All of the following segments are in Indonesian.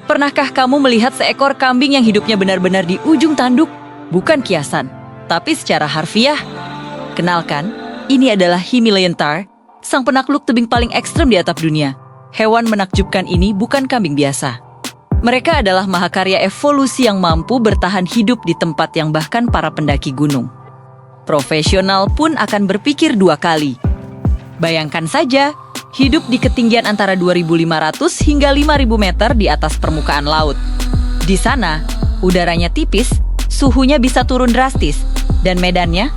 Pernahkah kamu melihat seekor kambing yang hidupnya benar-benar di ujung tanduk? Bukan kiasan, tapi secara harfiah. Kenalkan, ini adalah Himalayan tahr, sang penakluk tebing paling ekstrem di atap dunia. Hewan menakjubkan ini bukan kambing biasa. Mereka adalah mahakarya evolusi yang mampu bertahan hidup di tempat yang bahkan para pendaki gunung profesional pun akan berpikir dua kali. Bayangkan saja, hidup di ketinggian antara 2.500 hingga 5.000 meter di atas permukaan laut. Di sana, udaranya tipis, suhunya bisa turun drastis, dan medannya,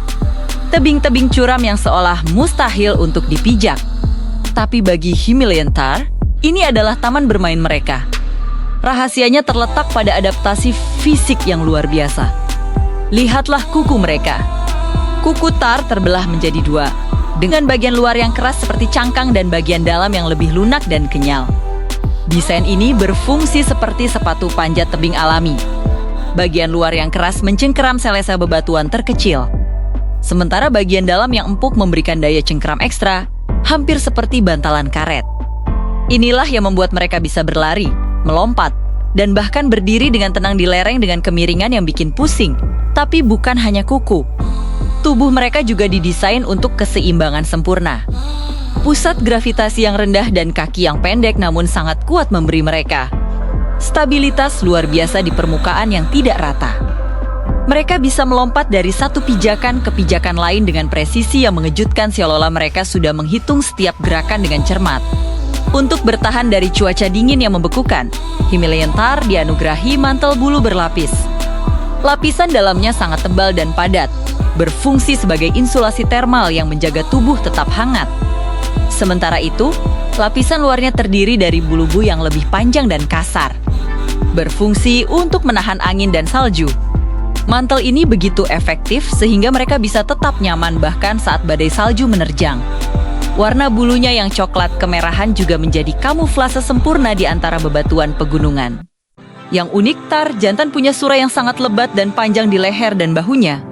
tebing-tebing curam yang seolah mustahil untuk dipijak. Tapi bagi Himalayan tahr, ini adalah taman bermain mereka. Rahasianya terletak pada adaptasi fisik yang luar biasa. Lihatlah kuku mereka. Kuku tahr terbelah menjadi dua, dengan bagian luar yang keras seperti cangkang dan bagian dalam yang lebih lunak dan kenyal. Desain ini berfungsi seperti sepatu panjat tebing alami. Bagian luar yang keras mencengkeram selesa bebatuan terkecil, sementara bagian dalam yang empuk memberikan daya cengkeram ekstra, hampir seperti bantalan karet. Inilah yang membuat mereka bisa berlari, melompat, dan bahkan berdiri dengan tenang di lereng dengan kemiringan yang bikin pusing. Tapi bukan hanya kuku. Tubuh mereka juga didesain untuk keseimbangan sempurna. Pusat gravitasi yang rendah dan kaki yang pendek namun sangat kuat memberi mereka stabilitas luar biasa di permukaan yang tidak rata. Mereka bisa melompat dari satu pijakan ke pijakan lain dengan presisi yang mengejutkan, seolah-olah mereka sudah menghitung setiap gerakan dengan cermat. Untuk bertahan dari cuaca dingin yang membekukan, Himalayan tahr dianugerahi mantel bulu berlapis. Lapisan dalamnya sangat tebal dan padat, berfungsi sebagai insulasi termal yang menjaga tubuh tetap hangat. Sementara itu, lapisan luarnya terdiri dari bulu yang lebih panjang dan kasar, berfungsi untuk menahan angin dan salju. Mantel ini begitu efektif sehingga mereka bisa tetap nyaman bahkan saat badai salju menerjang. Warna bulunya yang coklat kemerahan juga menjadi kamuflase sempurna di antara bebatuan pegunungan. Yang unik, tahr jantan punya surai yang sangat lebat dan panjang di leher dan bahunya.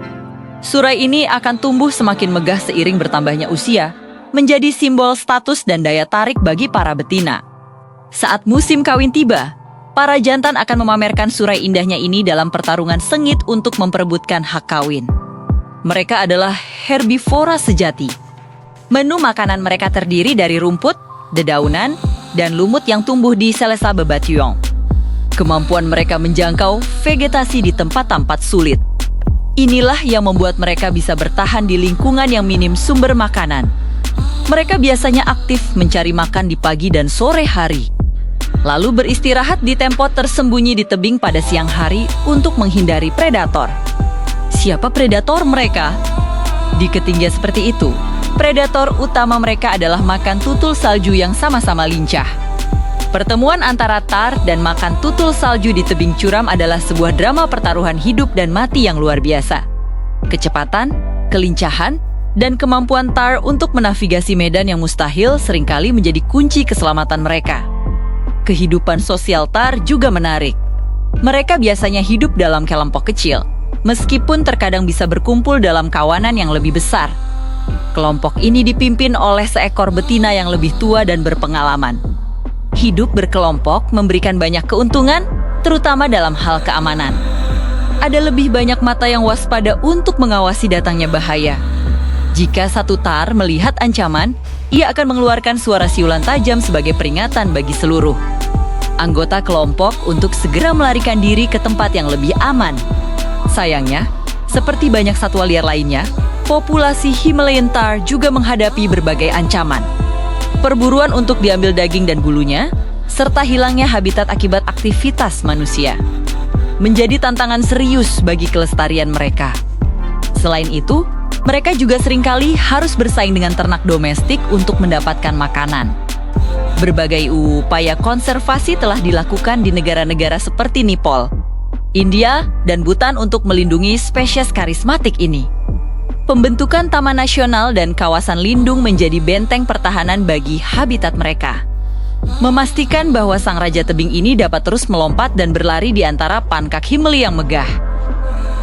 Surai ini akan tumbuh semakin megah seiring bertambahnya usia, menjadi simbol status dan daya tarik bagi para betina. Saat musim kawin tiba, para jantan akan memamerkan surai indahnya ini dalam pertarungan sengit untuk memperebutkan hak kawin. Mereka adalah herbivora sejati. Menu makanan mereka terdiri dari rumput, dedaunan, dan lumut yang tumbuh di selesa bebatuan. Kemampuan mereka menjangkau vegetasi di tempat-tempat sulit. Inilah yang membuat mereka bisa bertahan di lingkungan yang minim sumber makanan. Mereka biasanya aktif mencari makan di pagi dan sore hari, lalu beristirahat di tempat tersembunyi di tebing pada siang hari untuk menghindari predator. Siapa predator mereka? Di ketinggian seperti itu, predator utama mereka adalah makan tutul salju yang sama-sama lincah. Pertemuan antara tahr dan makan tutul salju di tebing curam adalah sebuah drama pertaruhan hidup dan mati yang luar biasa. Kecepatan, kelincahan, dan kemampuan tahr untuk menavigasi medan yang mustahil seringkali menjadi kunci keselamatan mereka. Kehidupan sosial tahr juga menarik. Mereka biasanya hidup dalam kelompok kecil, meskipun terkadang bisa berkumpul dalam kawanan yang lebih besar. Kelompok ini dipimpin oleh seekor betina yang lebih tua dan berpengalaman. Hidup berkelompok memberikan banyak keuntungan, terutama dalam hal keamanan. Ada lebih banyak mata yang waspada untuk mengawasi datangnya bahaya. Jika satu tahr melihat ancaman, ia akan mengeluarkan suara siulan tajam sebagai peringatan bagi seluruh anggota kelompok untuk segera melarikan diri ke tempat yang lebih aman. Sayangnya, seperti banyak satwa liar lainnya, populasi Himalayan tahr juga menghadapi berbagai ancaman. Perburuan untuk diambil daging dan bulunya, serta hilangnya habitat akibat aktivitas manusia, menjadi tantangan serius bagi kelestarian mereka. Selain itu, mereka juga seringkali harus bersaing dengan ternak domestik untuk mendapatkan makanan. Berbagai upaya konservasi telah dilakukan di negara-negara seperti Nepal, India, dan Bhutan untuk melindungi spesies karismatik ini. Pembentukan taman nasional dan kawasan lindung menjadi benteng pertahanan bagi habitat mereka, memastikan bahwa sang raja tebing ini dapat terus melompat dan berlari di antara pankak Himalaya yang megah.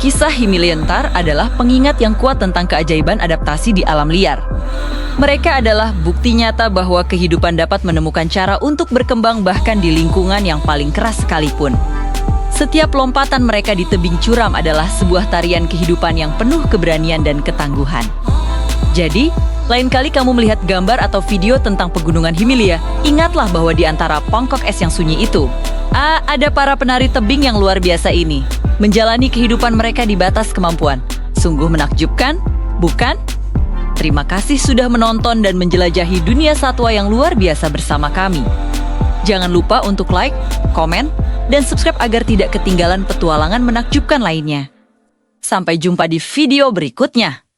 Kisah Himalayan Tar adalah pengingat yang kuat tentang keajaiban adaptasi di alam liar. Mereka adalah bukti nyata bahwa kehidupan dapat menemukan cara untuk berkembang bahkan di lingkungan yang paling keras sekalipun. Setiap lompatan mereka di tebing curam adalah sebuah tarian kehidupan yang penuh keberanian dan ketangguhan. Jadi, lain kali kamu melihat gambar atau video tentang pegunungan Himalaya, ingatlah bahwa di antara pongkok es yang sunyi itu, ada para penari tebing yang luar biasa ini, menjalani kehidupan mereka di batas kemampuan. Sungguh menakjubkan, bukan? Terima kasih sudah menonton dan menjelajahi dunia satwa yang luar biasa bersama kami. Jangan lupa untuk like, komen, dan subscribe agar tidak ketinggalan petualangan menakjubkan lainnya. Sampai jumpa di video berikutnya.